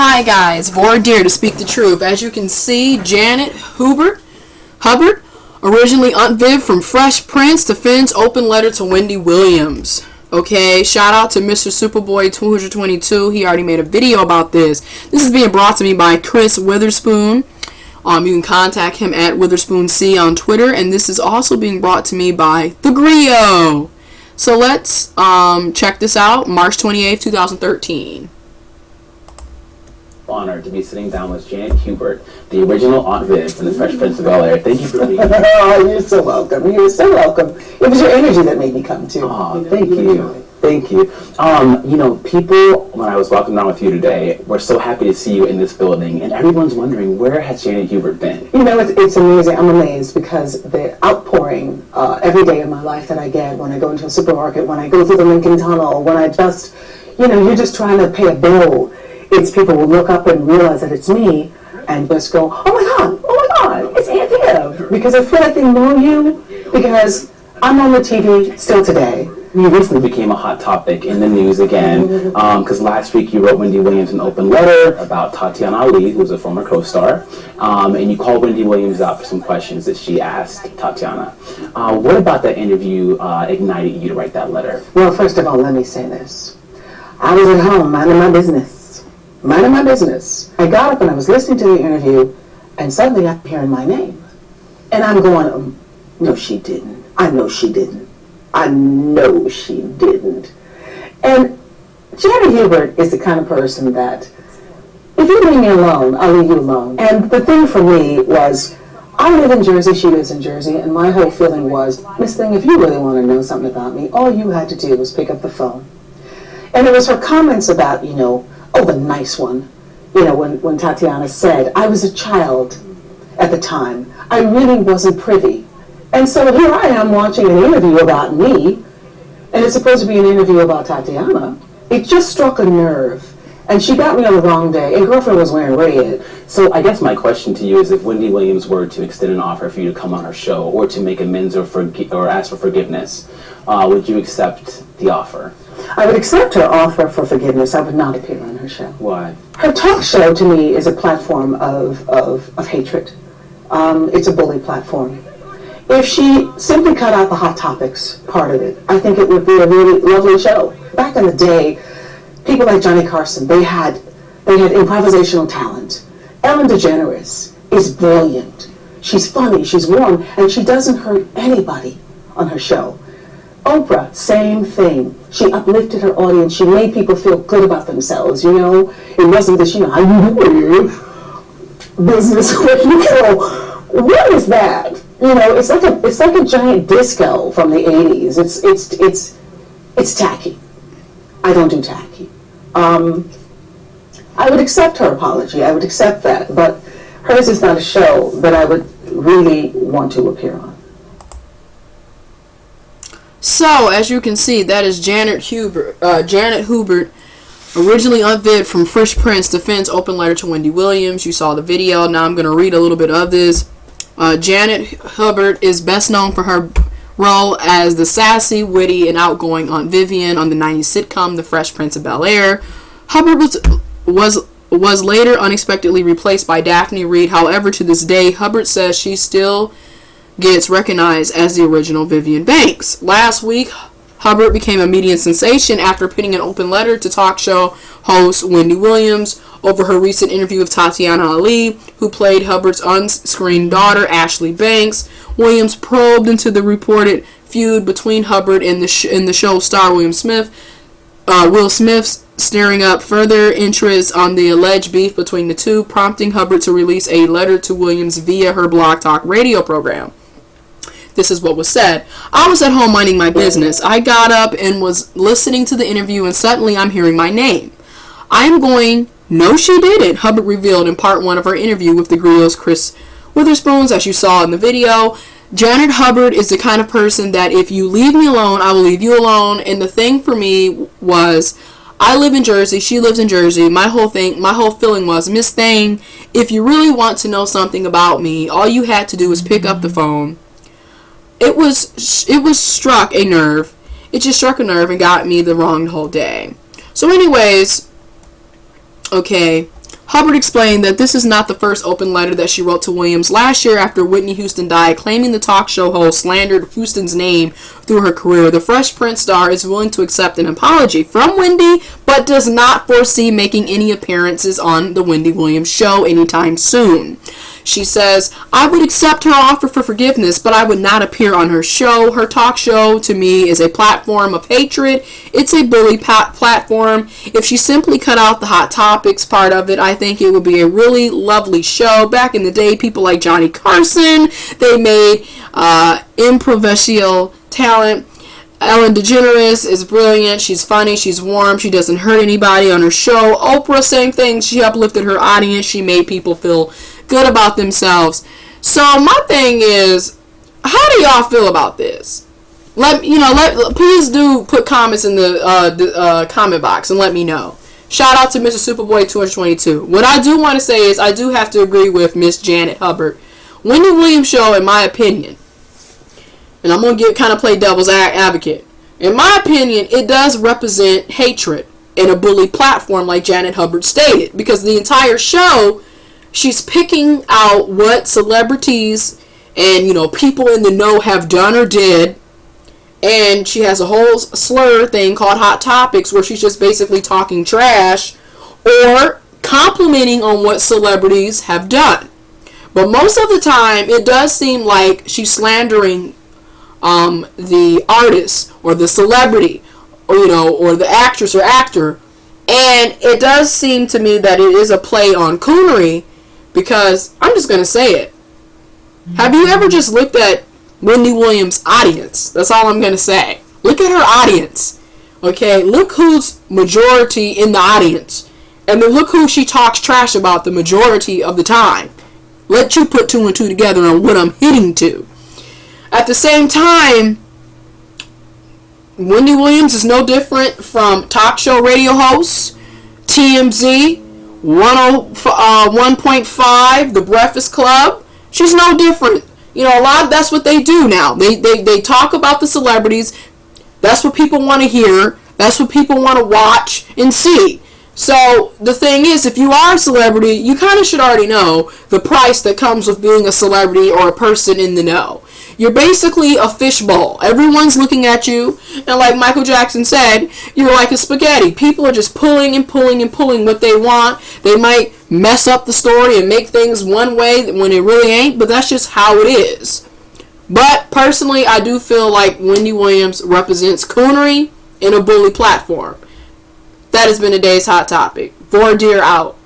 Hi guys, Vora Deer to speak the truth. As you can see, Janet Hubert, originally Aunt Viv from Fresh Prince, defends open letter to Wendy Williams. Okay, shout out to Mr. Superboy 222. He already made a video about this. This is being brought to me by Chris Witherspoon. You can contact him at WitherspoonC on Twitter, and this is also being brought to me by The Griot. So let's check this out. March 28th, 2013. Honored to be sitting down with Janet Hubert, the original Aunt Viv from the Fresh Prince of Aire. Thank you for being here. Oh, you're so welcome. You're so welcome. It was your energy that made me come too. Oh, thank you. Thank you. People, when I was walking down with you today, were so happy to see you in this building, and everyone's wondering, where has Janet Hubert been? You know, it's amazing. I'm amazed because the outpouring every day of my life that I get when I go into a supermarket, when I go through the Lincoln Tunnel, when I just, you're just trying to pay a bill. It's people will look up and realize that it's me and just go, oh my God, it's Aunt Viv. Because I feel like they know you because I'm on the TV still today. You recently became a hot topic in the news again because last week you wrote Wendy Williams an open letter about Tatiana Ali, who was a former co-star, and you called Wendy Williams out for some questions that she asked Tatiana. What about that interview ignited you to write that letter? Well, first of all, let me say this. I was at home minding my business. I got up and I was listening to the interview, and suddenly I'm hearing my name. And I'm going, no, she didn't. I know she didn't. And Janet Hubert is the kind of person that, if you leave me alone, I'll leave you alone. And the thing for me was, I live in Jersey, she lives in Jersey, and my whole feeling was, Miss Thing, if you really want to know something about me, all you had to do was pick up the phone. And it was her comments about, the nice one, when Tatiana said, I was a child at the time. I really wasn't privy. And so here I am watching an interview about me, and it's supposed to be an interview about Tatiana. It just struck a nerve. And she got me on the wrong day, and girlfriend was wearing red. So I guess my question to you is, if Wendy Williams were to extend an offer for you to come on her show or to make amends or ask for forgiveness, would you accept the offer? I would accept her offer for forgiveness. I would not appear on her show. Why? Her talk show, to me, is a platform of hatred. It's a bully platform. If she simply cut out the hot topics part of it, I think it would be a really lovely show. Back in the day, people like Johnny Carson, they had improvisational talent. Ellen DeGeneres is brilliant. She's funny, she's warm, and she doesn't hurt anybody on her show. Oprah, same thing. She uplifted her audience. She made people feel good about themselves, It wasn't this, how you doing? Business, what is that? It's like a giant disco from the 80s. It's tacky. I don't do tacky. I would accept her apology. I would accept that, but hers is not a show that I would really want to appear on. So, as you can see, that is Janet Hubert, originally Aunt Viv from Fresh Prince, defends open letter to Wendy Williams. You saw the video. Now I'm going to read a little bit of this. Janet Hubert is best known for her role as the sassy, witty, and outgoing Aunt Vivian on the 90s sitcom The Fresh Prince of Bel-Air. Hubert was later unexpectedly replaced by Daphne Reid. However, to this day, Hubert says she still gets recognized as the original Vivian Banks. Last week, Hubert became a media sensation after penning an open letter to talk show host Wendy Williams over her recent interview with Tatiana Ali, who played Hubert's on-screen daughter, Ashley Banks. Williams probed into the reported feud between Hubert and the show star Will Smith, stirring up further interest on the alleged beef between the two, prompting Hubert to release a letter to Williams via her Blog Talk radio program. This is what was said. I was at home minding my business. I got up and was listening to the interview, and suddenly I'm hearing my name. I am going, no, she didn't, Hubert revealed in part 1 of her interview with the Griot's Chris Witherspoon, as you saw in the video. Janet Hubert is the kind of person that if you leave me alone, I will leave you alone. And the thing for me was, I live in Jersey, she lives in Jersey. My whole feeling was, Miss Thing, if you really want to know something about me, all you had to do was pick up the phone. It struck a nerve. It just struck a nerve and got me the wrong whole day. So anyways, okay, Hubbard explained that this is not the first open letter that she wrote to Williams last year after Whitney Houston died, claiming the talk show host slandered Houston's name through her career. The Fresh Prince star is willing to accept an apology from Wendy, but does not foresee making any appearances on the Wendy Williams show anytime soon. She says, I would accept her offer for forgiveness, but I would not appear on her show. Her talk show, to me, is a platform of hatred. It's a bully platform. If she simply cut out the hot topics part of it, I think it would be a really lovely show. Back in the day, people like Johnny Carson, they made improvisational talent. Ellen DeGeneres is brilliant. She's funny. She's warm. She doesn't hurt anybody on her show. Oprah, same thing. She uplifted her audience. She made people feel good about themselves. So my thing is, how do y'all feel about this? Please do put comments in the comment box and let me know. Shout out to Mr. Superboy 222. What I do want to say is, I do have to agree with Miss Janet Hubert. Wendy Williams show, in my opinion, and I'm going to play devil's advocate. In my opinion, it does represent hatred in a bully platform, like Janet Hubert stated, because the entire show, she's picking out what celebrities and, people in the know have done or did. And she has a whole slur thing called Hot Topics, where she's just basically talking trash or complimenting on what celebrities have done. But most of the time, it does seem like she's slandering the artist or the celebrity, or the actress or actor. And it does seem to me that it is a play on coonery, because I'm just going to say it. Have you ever just looked at Wendy Williams' audience? That's all I'm going to say. Look at her audience. Okay? Look who's majority in the audience. And then look who she talks trash about the majority of the time. Let you put two and two together on what I'm hitting to. At the same time, Wendy Williams is no different from talk show radio hosts, TMZ, 101.5, The Breakfast Club. She's no different. A lot of that's what they do now. They talk about the celebrities. That's what people want to hear. That's what people want to watch and see. So the thing is, if you are a celebrity, you kind of should already know the price that comes with being a celebrity or a person in the know. You're basically a fishbowl. Everyone's looking at you, and like Michael Jackson said, you're like a spaghetti. People are just pulling and pulling and pulling what they want. They might mess up the story and make things one way when it really ain't, but that's just how it is. But personally, I do feel like Wendy Williams represents coonery in a bully platform. That has been today's Hot Topic. Voir dire out.